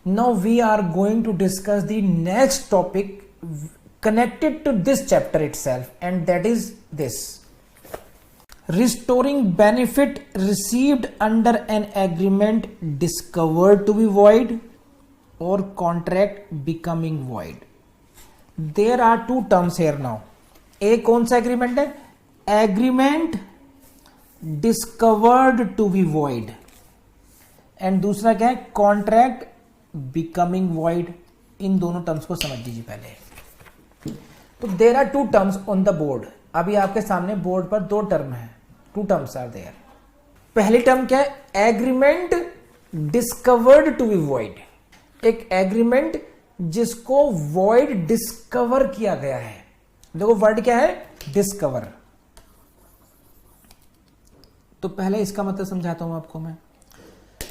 Now we are going to discuss the next topic connected to this chapter itself, and that is this: restoring benefit received under an agreement discovered to be void or contract becoming void. There are two terms here now. एक कौन सा agreement है? Agreement discovered to be void, and दूसरा क्या है? Contract becoming void. इन दोनों terms को समझ लीजिए पहले. तो there are two terms on the board. अभी आपके सामने बोर्ड पर दो टर्म है. Two terms are there. पहली टर्म क्या है? Agreement discovered to be void. एक एग्रीमेंट जिसको वॉइड डिस्कवर किया गया है. देखो वर्ड क्या है? डिस्कवर. तो पहले इसका मतलब समझाता हूं आपको मैं.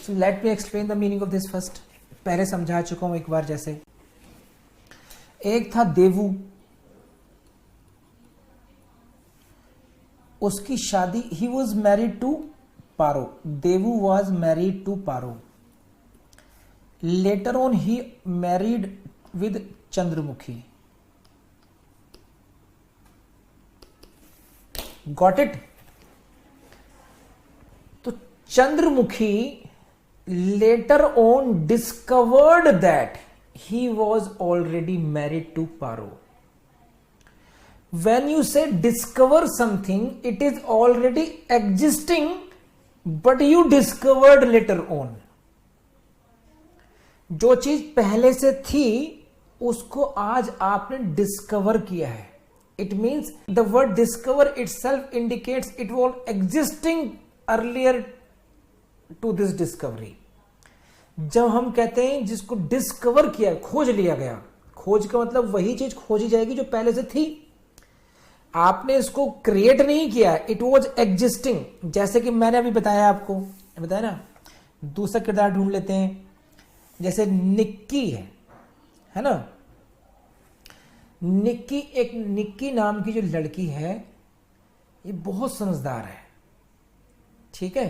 So let me explain the meaning of this first. पहले समझा चुका हूं एक बार. जैसे एक था देवू, उसकी शादी, he was married to Paro. Devu was married to Paro. Later on he married with Chandramukhi. Got it? तो Chandramukhi later on discovered that he was already married to Paro. When you say discover something, it is already existing, but you discovered later on. जो चीज पहले से थी उसको आज आपने discover किया है. It means the word discover itself indicates it was existing earlier to this discovery. जब हम कहते हैं जिसको डिस्कवर किया, खोज लिया गया, खोज का मतलब वही चीज खोजी जाएगी जो पहले से थी. आपने इसको क्रिएट नहीं किया, इट वॉज एग्जिस्टिंग. जैसे कि मैंने अभी बताया आपको, बताया ना. दूसरा किरदार ढूंढ लेते हैं. जैसे निक्की है ना. निक्की, एक निक्की नाम की जो लड़की है, ये बहुत समझदार है. ठीक है,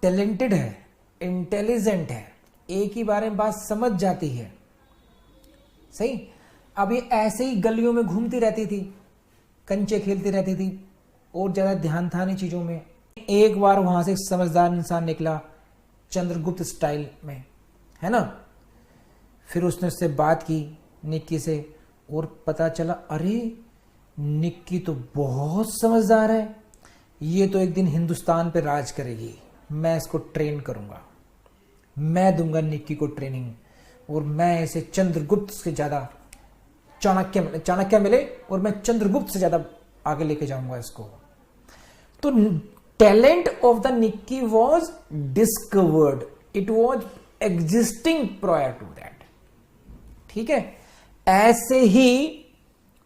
टैलेंटेड है, इंटेलिजेंट है, एक ही बारे में बात समझ जाती है. सही. अब ये ऐसे ही गलियों में घूमती रहती थी, कंचे खेलती रहती थी, और ज्यादा ध्यान था नहीं चीजों में. एक बार वहां से एक समझदार इंसान निकला, चंद्रगुप्त स्टाइल में, है ना. फिर उसने उससे बात की, निक्की से, और पता चला अरे निक्की तो बहुत समझदार है, ये तो एक दिन हिंदुस्तान पे राज करेगी. मैं इसको ट्रेन करूंगा, मैं दूंगा निक्की को ट्रेनिंग, और मैं इसे चंद्रगुप्त से ज्यादा चाणक्य मिले और मैं चंद्रगुप्त से ज्यादा आगे लेके जाऊंगा इसको. तो talent of the Nikki was discovered, it was existing prior to that. ठीक है. ऐसे ही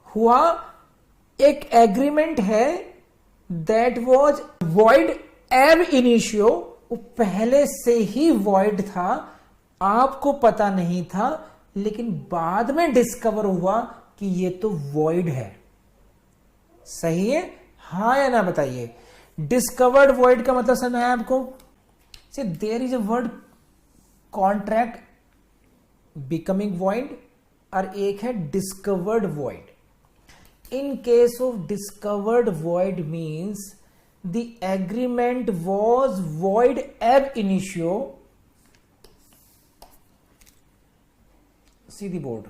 हुआ. एक एग्रीमेंट है that was void ab initio. वो पहले से ही वॉइड था, आपको पता नहीं था, लेकिन बाद में डिस्कवर हुआ कि ये तो वॉइड है. सही है? हाँ या ना बताइए. डिस्कवर्ड वॉइड का मतलब समझ आया आपको? So there is a word contract becoming void, और एक है discovered void. In case of discovered void means the agreement was void ab initio. See the board.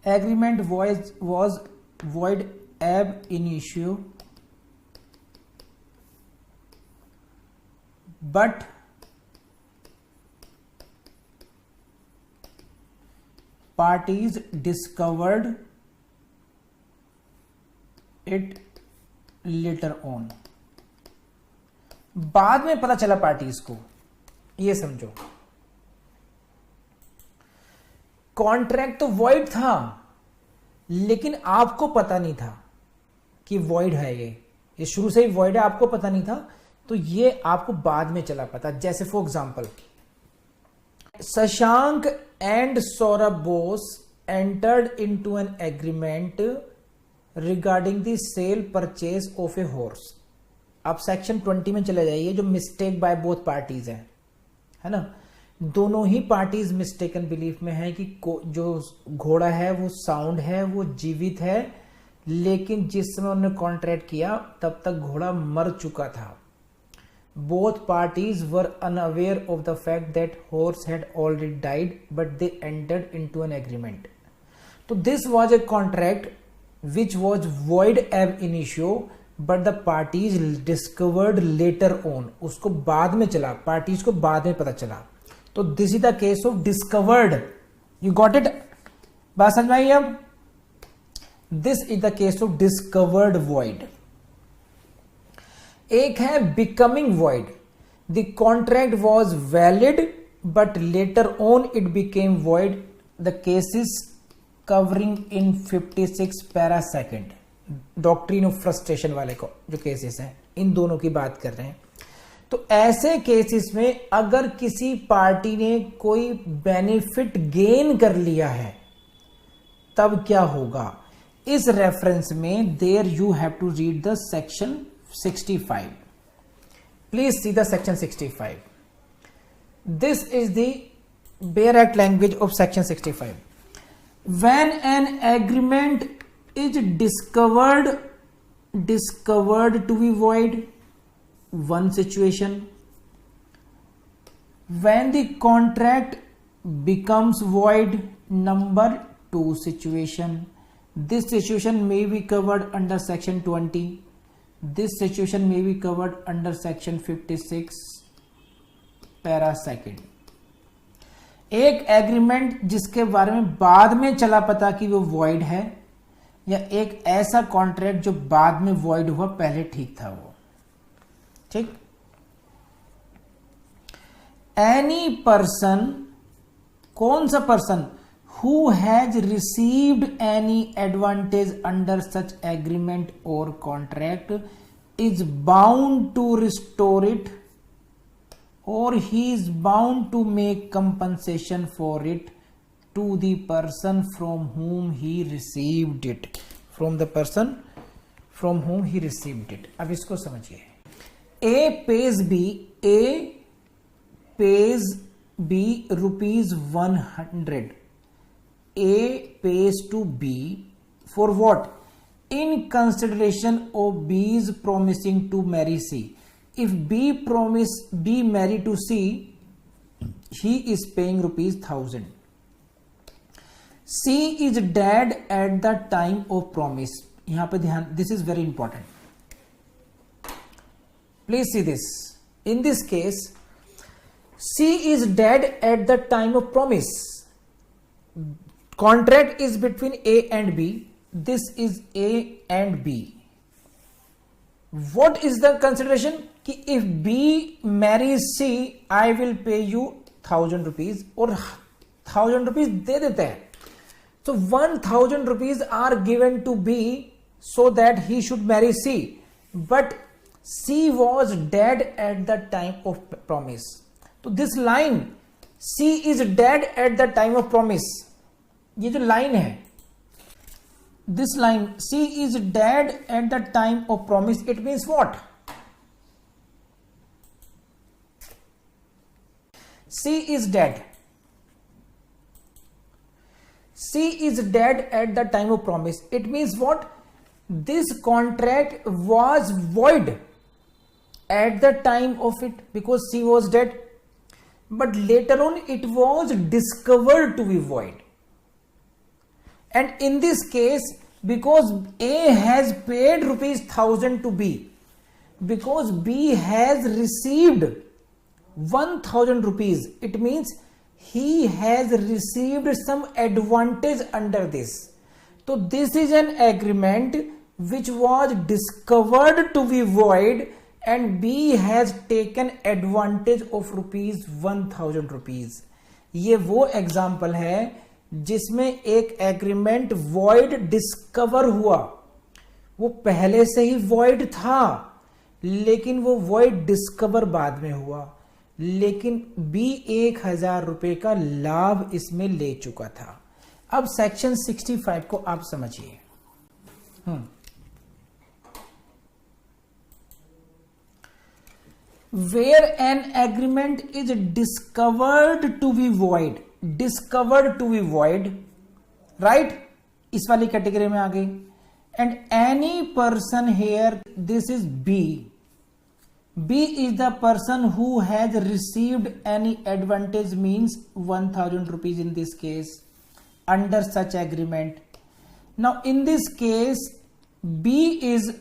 Agreement was void ab initio, but parties discovered it later on. बाद में पता चला parties को. ये समझो, कॉन्ट्रैक्ट तो वॉइड था, लेकिन आपको पता नहीं था कि वॉइड है. ये शुरू से ही वॉइड है, आपको पता नहीं था तो ये आपको बाद में चला पता। जैसे for example, Shashank and Saurabh Bose entered into an agreement regarding the cell purchase of a horse. आप सेक्शन 20 में चले जाइए, जो मिस्टेक बाय बोथ पार्टीज है ना। दोनों ही पार्टीज मिस्टेकन बिलीफ में है कि जो घोड़ा है वो साउंड है, वो जीवित है, लेकिन जिस समय उन्होंने कॉन्ट्रैक्ट किया तब तक घोड़ा मर चुका था। Both parties were unaware of the fact that horse had already died but they entered into an agreement. तो this was a contract which was void ab initio but the parties discovered later on। उसको बाद में चला, parties को बाद में पता चला। तो this is the case of discovered. You got it? बात समझ में आई अब? This is the case of discovered void. एक है becoming void. The contract was valid but later on it became void. The cases covering in 56 para second, doctrine of frustration वाले को जो cases हैं, इन दोनों की बात कर रहे हैं। तो ऐसे केसेस में अगर किसी पार्टी ने कोई बेनिफिट गेन कर लिया है तब क्या होगा? इस रेफरेंस में there you have to read the section 65। Please see the section 65। This is the bare act language of section 65। When an agreement is discovered to be void, one situation. When the contract becomes void, number 2 situation. This situation may be covered under section 20. This situation may be covered under section 56 para second। एक agreement जिसके बारे में बाद में चला पता कि वो वॉइड है, या एक ऐसा कॉन्ट्रैक्ट जो बाद में वॉइड हुआ, पहले ठीक था वो। ठीक। एनी पर्सन, कौन सा person? Who has received any advantage under such agreement और contract is bound to restore it or he is bound to make compensation for it to the person from whom he received it। from the person from whom he received it। अब इसको समझिए। A pays B, A pays B ₹100। A pays to B for what? In consideration of B's promising to marry C। If B promise B marry to C, he is paying ₹1000। C is dead at the time of promise। यहां पे ध्यान, this is very important। Please see this। In this case, C is dead at the time of promise। Contract is between A and B। This is A and B। What is the consideration? कि if B marries C, I will pay you ₹1000, और ₹1000 दे देते हैं। So 1000 rupees are given to B so that he should marry C, but C was dead at the time of promise। तो this line C is dead at the time of promise, ये जो लाइन है, this line C is dead at the time of promise, it means what? C is dead। C is dead at the time of promise। It means what? This contract was void at the time of it because C was dead, but later on it was discovered to be void। And in this case, because A has paid ₹1000 to B, because B has received ₹1000, it means he has received some advantage under this। So this is an agreement which was discovered to be void and B has taken advantage of ₹1000। ये वो example है जिसमें एक agreement void discover हुआ, वो पहले से ही void था, लेकिन वो वॉइड डिस्कवर बाद में हुआ, लेकिन बी 1,000 रुपए का लाभ इसमें ले चुका था। अब सेक्शन 65 को आप समझिए। Where an agreement is discovered to be void, right? इस वाली कैटेगरी में आ गई। And any person here, this is B. B is the person who has received any advantage, means 1,000 rupees in this case under such agreement. Now in this case B is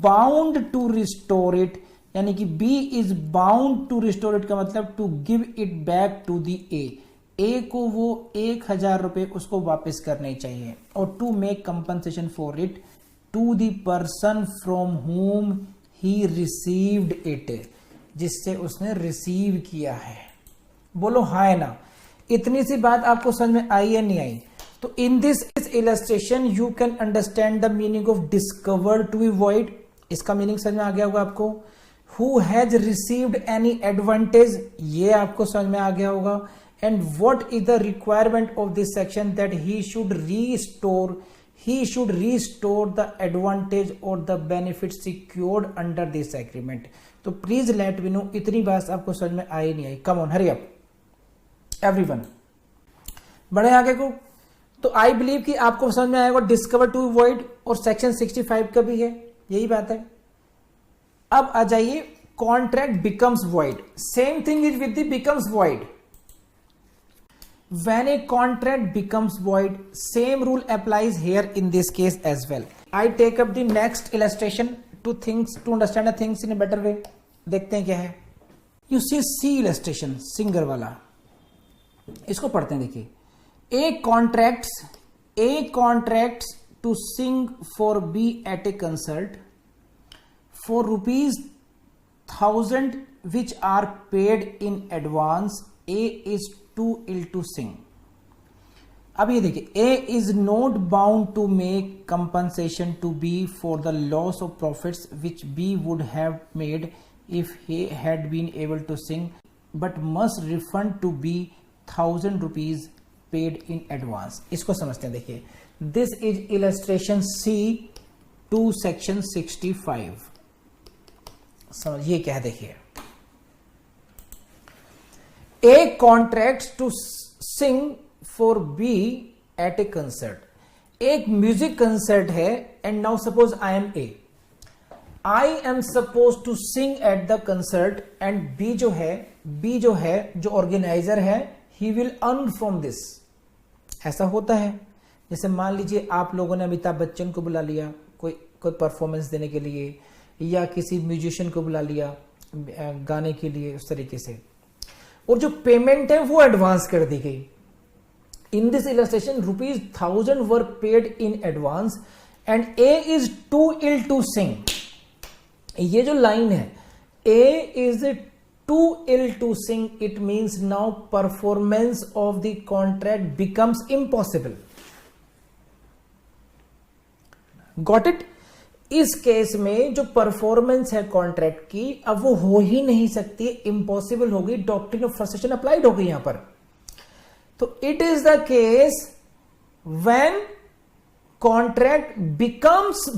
bound to restore it, यानी कि B is bound to restore it का मतलब to give it back to the A को वो 1,000 रुपए उसको वापस करने चाहिए, और to make compensation for it to the person from whom he received it, जिससे उसने रिसीव किया है। बोलो हाँ है ना। इतनी सी बात आपको समझ में आई या नहीं आई? तो in this illustration you can understand the meaning of discover to be void. इसका मीनिंग समझ में आ गया होगा आपको। Who has received any advantage, ये आपको समझ में आ गया होगा। And what is the requirement of this section, that he should restore the advantage or the benefit secured under this agreement। तो प्लीज लेट मी नो इतनी बात आपको समझ में आई नहीं आई? Come on hurry up everyone, बढ़े आगे को। तो आई बिलीव कि आपको समझ में आएगा डिस्कवर टू वॉइड, और सेक्शन 65 का भी है, यही बात है। अब आ जाइए contract becomes void. Same thing is with the becomes void. When a contract becomes void, same rule applies here in this case as well. I take up the next illustration to understand the things in a better way. देखते हैं क्या है। You see illustration singer वाला, इसको पढ़ते हैं। देखिए, A contracts to sing for B at a concert for ₹1,000 which are paid in advance. A is too ill to sing. अब ये देखिए, A is not bound to make compensation to B for the loss of profits which B would have made if he had been able to sing, but must refund to B 1,000 rupees paid in advance. इसको समझते हैं। देखिए, this is illustration C to section 65। ये क्या है? देखिए, a contract to sing for B at a concert. एक music concert है, and now suppose I am suppose to sing at the concert, and B जो है जो ऑर्गेनाइजर है, he will earn from this. ऐसा होता है। जैसे मान लीजिए आप लोगों ने अमिताभ बच्चन को बुला लिया कोई परफॉर्मेंस देने के लिए, या किसी म्यूजिशियन को बुला लिया गाने के लिए, उस तरीके से, और जो पेमेंट है वो एडवांस कर दी गई। In this illustration ₹1,000 were paid in advance and A is too ill to sing. ये जो लाइन है, A is too ill to sing, it means now performance of the contract becomes impossible. Got it? इस केस में जो performance है contract की, अब वो हो ही नहीं सकती, इम्पॉसिबल होगी। डॉक्ट्रिन ऑफ फ्रस्ट्रेशन अप्लाइड होगी यहां पर। तो it is the case when contract becomes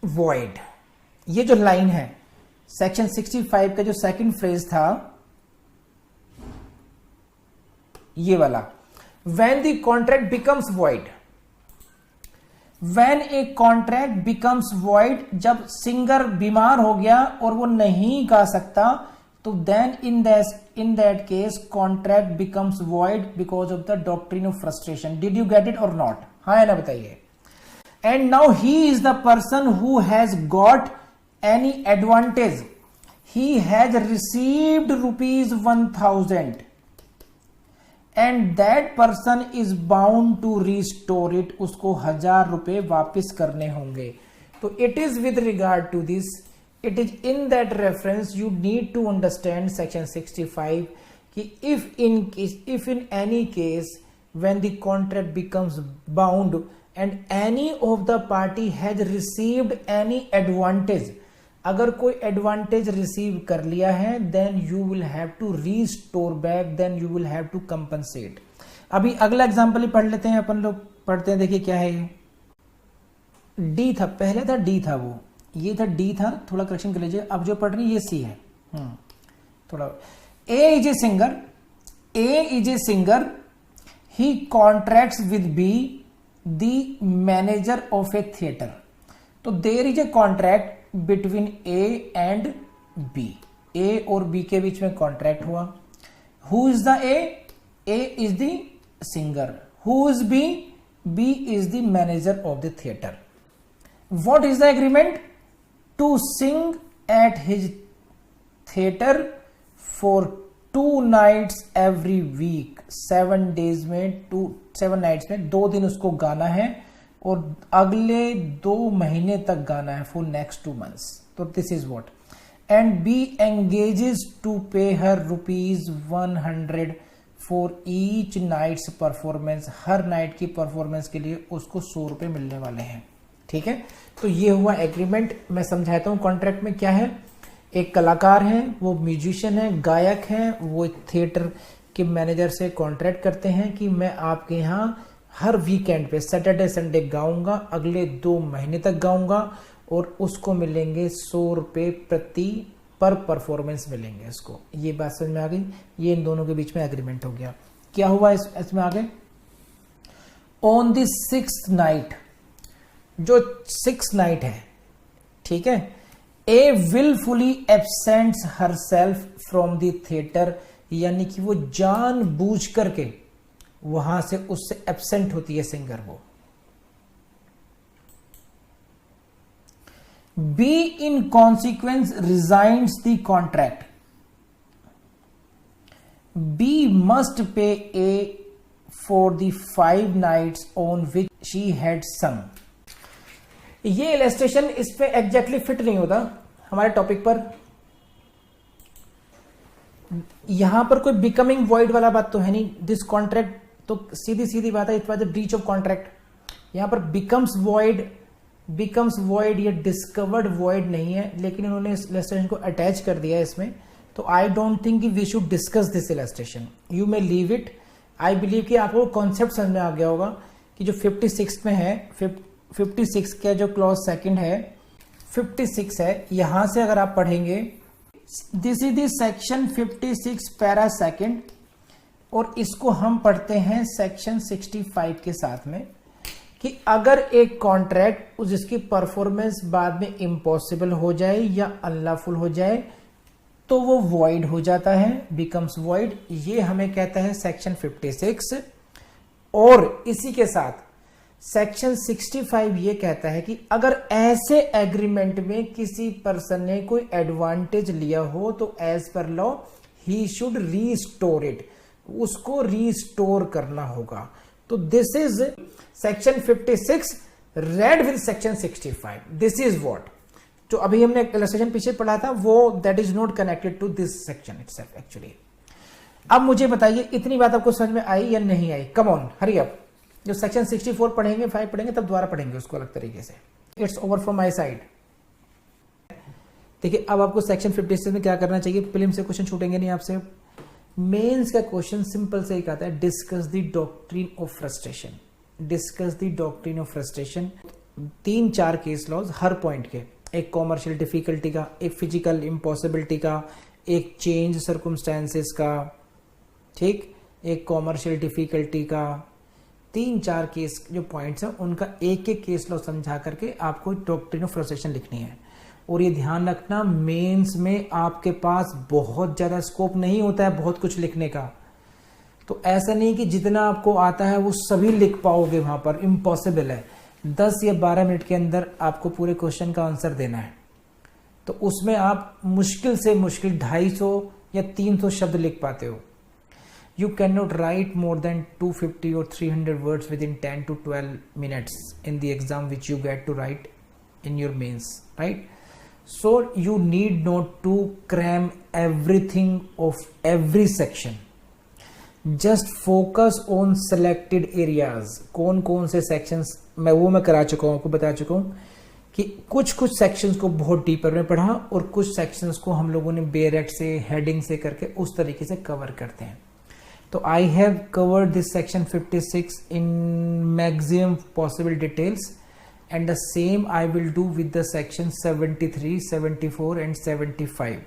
void. ये जो लाइन है सेक्शन 65 का जो सेकंड फ्रेज था, ये वाला, when the contract becomes void. When a contract becomes void, जब सिंगर बीमार हो गया और वो नहीं गा सकता, तो then in that case contract becomes void because of the doctrine of frustration. Did you get it or not? हाँ या ना बताइए। And now he is the person who has got any advantage. He has received ₹1,000. And that person is bound to restore it. उसको 1,000 रुपए वापिस करने होंगे। तो it is with regard to this, it is in that reference you need to understand section 65 कि if in any case when the contract becomes bound and any of the party has received any advantage, अगर कोई advantage receive कर लिया है then you will have to restore back, then you will have to compensate. अभी अगला example ही पढ़ लेते हैं, अपन लोग पढ़ते हैं। देखिए क्या है ये, डी था, पहले था डी था, वो ये था डी था, थोड़ा करेक्शन कर लीजिए। अब जो पढ़ रही है ये सी है। थोड़ा A is a singer, A is a singer, he contracts with B the manager of a theatre. तो there is a contract between A and B, A और बी के बीच में कॉन्ट्रैक्ट हुआ। Who is the A is the singer, who is B is the manager of the theatre. What is the agreement? To sing at his theater for 2 nights every week, 7 days में 7 nights में 2 दिन उसको गाना है और अगले 2 महीने तक गाना है, for next 2 months। तो this is what, and B engages to pay her ₹100 for each night's performance। Her night की परफॉर्मेंस के लिए उसको 100 रुपए मिलने वाले हैं। ठीक है, तो ये हुआ एग्रीमेंट। मैं समझाता हूं कॉन्ट्रैक्ट में क्या है। एक कलाकार है, वो म्यूजिशियन है, गायक है, वो थिएटर के मैनेजर से कॉन्ट्रैक्ट करते हैं कि मैं आपके यहाँ हर वीकेंड पे सैटरडे संडे गाऊंगा, अगले 2 महीने तक गाऊंगा और उसको मिलेंगे 100 रुपये प्रति पर परफॉर्मेंस मिलेंगे उसको। ये बात समझ में आ गई। ये इन दोनों के बीच में एग्रीमेंट हो गया। क्या हुआ इसमें आगे, ऑन द 6th नाइट, जो 6th नाइट है, ठीक है, a wilfully absents herself from the theatre, यानी कि वो जानबूझ करके वहां से उससे एब्सेंट होती है सिंगर। वो be in consequence resigns the contract, be must pay a for the 5 nights on which she had some. ये इलस्ट्रेशन इस पे एग्जैक्टली फिट नहीं होता हमारे टॉपिक पर। यहां पर कोई बिकमिंग वॉइड वाला बात तो है नहीं। दिस कॉन्ट्रैक्ट तो सीधी सीधी बात है, it was a breach of contract. यहां पर बिकम्स वॉइड या डिस्कवर्ड वॉइड नहीं है, लेकिन इन्होंने इस इलस्ट्रेशन को अटैच कर दिया है इसमें। तो I don't think we should discuss this illustration, you may leave it. I believe कि आपको कॉन्सेप्ट समझ में आ गया होगा कि जो 56 में है, 56 का जो क्लॉज सेकंड है 56 है, यहां से अगर आप पढ़ेंगे, this is the section 56 para second, और इसको हम पढ़ते हैं सेक्शन 65 के साथ में, कि अगर एक कॉन्ट्रैक्ट जिसकी परफॉर्मेंस बाद में इम्पॉसिबल हो जाए या अनलॉफुल हो जाए तो वो वॉइड हो जाता है, बिकम्स वॉइड। ये हमें कहता है सेक्शन 56। और इसी के साथ सेक्शन 65 ये कहता है कि अगर ऐसे एग्रीमेंट में किसी पर्सन ने कोई एडवांटेज लिया हो तो as per law he should restore it, उसको रीस्टोर करना होगा। तो this is section 56 read with section 65। This is what, जो अभी हमने इलस्ट्रेशन पीछे पढ़ा था वो that is not connected to this section itself actually. अब मुझे बताइए इतनी बात आपको समझ में आई या नहीं आई? Come on hurry up. जो सेक्शन 64 पढ़ेंगे 5 पढ़ेंगे तब दोबारा पढ़ेंगे उसको अलग तरीके से। It's over from my side. देखिए अब आपको सेक्शन 56 में क्या करना चाहिए, प्रीलिम से क्वेश्चन छूटेंगे नहीं आपसे। मेंस का क्वेश्चन सिंपल से ही कहता है discuss the doctrine of frustration, discuss the doctrine of frustration. 3-4 case laws हर पॉइंट के, एक कॉमर्शियल डिफिकल्टी का, एक फिजिकल इम्पॉसिबिलिटी का, एक चेंज सर्कमस्टेंसेस का, ठीक, एक कॉमर्शियल डिफिकल्टी का। 3-4 केस जो पॉइंट्स हैं उनका एक एक केस लॉ समझा करके आपको डॉक्ट्रिन ऑफ फ्रस्ट्रेशन लिखनी है। और ये ध्यान रखना मेंस में आपके पास बहुत ज्यादा स्कोप नहीं होता है बहुत कुछ लिखने का। तो ऐसा नहीं कि जितना आपको आता है वो सभी लिख पाओगे, वहां पर इम्पॉसिबल है। 10 या 12 मिनट के अंदर आपको पूरे क्वेश्चन का आंसर देना है। तो उसमें आप मुश्किल से मुश्किल 250 या 300 शब्द लिख पाते हो। You cannot write more than 250 or 300 words within 10 to 12 minutes in the exam which you get to write in your mains, right? So you need not to cram everything of every section. Just focus on selected areas. कौन कौन से sections मैं करा चुका हूँ, आपको बता चुका हूँ कि कुछ कुछ सेक्शंस को बहुत डीपर में पढ़ा और कुछ सेक्शंस को हम लोगों ने बेरेट से हेडिंग से करके उस तरीके से कवर करते हैं। तो I have covered this section 56 in maximum possible details and the same I will do with the section 73, 74 and 75,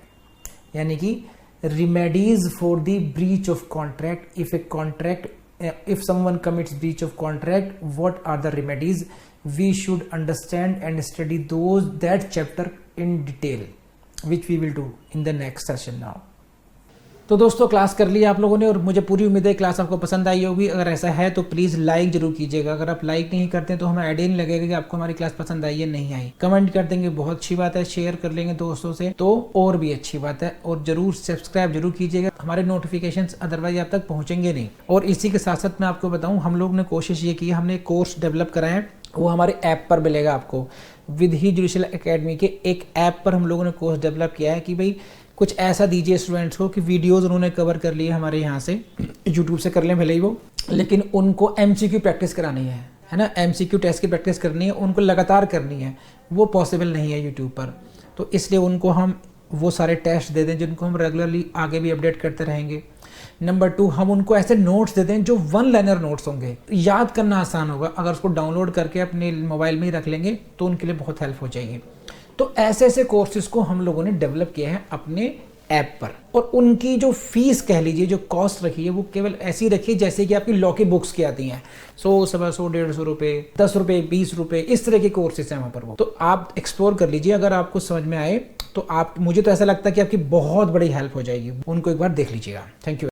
यानी कि remedies for the breach of contract. If someone commits breach of contract, what are the remedies? We should understand and study that chapter in detail, which we will do in the next session now. तो दोस्तों class कर ली आप लोगों ने और मुझे पूरी उम्मीद है क्लास आपको पसंद आई होगी। अगर ऐसा है तो प्लीज़ लाइक जरूर कीजिएगा। अगर आप लाइक नहीं करते तो हमें आइडिया नहीं लगेगा कि आपको हमारी क्लास पसंद आई है नहीं आई। कमेंट कर देंगे, बहुत अच्छी बात है। शेयर कर लेंगे दोस्तों से तो और भी अच्छी बात है। और जरूर सब्सक्राइब जरूर कीजिएगा, हमारे नोटिफिकेशन अदरवाइज आप तक पहुँचेंगे नहीं। और इसी के साथ साथ मैं आपको बताऊँ, हम लोग ने कोशिश ये की, हमने कोर्स डेवलप करा है, वो हमारे ऐप पर मिलेगा आपको। विधि जुडिशियल एकेडमी के एक ऐप पर हम लोगों ने कोर्स डेवलप किया है कि भाई कुछ ऐसा दीजिए स्टूडेंट्स को कि वीडियोस उन्होंने कवर कर लिए हमारे यहाँ से, यूट्यूब से कर लें भले ही वो, लेकिन उनको एमसीक्यू प्रैक्टिस करानी है ना, एमसीक्यू टेस्ट की प्रैक्टिस करनी है, उनको लगातार करनी है, वो पॉसिबल नहीं है यूट्यूब पर। तो इसलिए उनको हम वो सारे टेस्ट दे दें जिनको हम रेगुलरली आगे भी अपडेट करते रहेंगे। नंबर 2, हम उनको ऐसे नोट्स दे दें जो वन लाइनर नोट्स होंगे, याद करना आसान होगा। अगर उसको डाउनलोड करके अपने मोबाइल में ही रख लेंगे तो उनके लिए बहुत हेल्प हो जाएगी। तो ऐसे ऐसे कोर्सेज को हम लोगों ने डेवलप किया है अपने ऐप पर। और उनकी जो फीस कह लीजिए, जो कॉस्ट रखी है, वो केवल ऐसी रखी है जैसे कि आपकी लॉ की बुक्स की आती हैं, 100, 125, 150 रुपये, 10 रुपये, 20 रुपये, इस तरह के कोर्सेज हैं वहाँ पर। वो तो आप एक्सप्लोर कर लीजिए, अगर आपको समझ में आए तो आप, मुझे तो ऐसा लगता है कि आपकी बहुत बड़ी हेल्प हो जाएगी। उनको एक बार देख लीजिएगा। Thank you.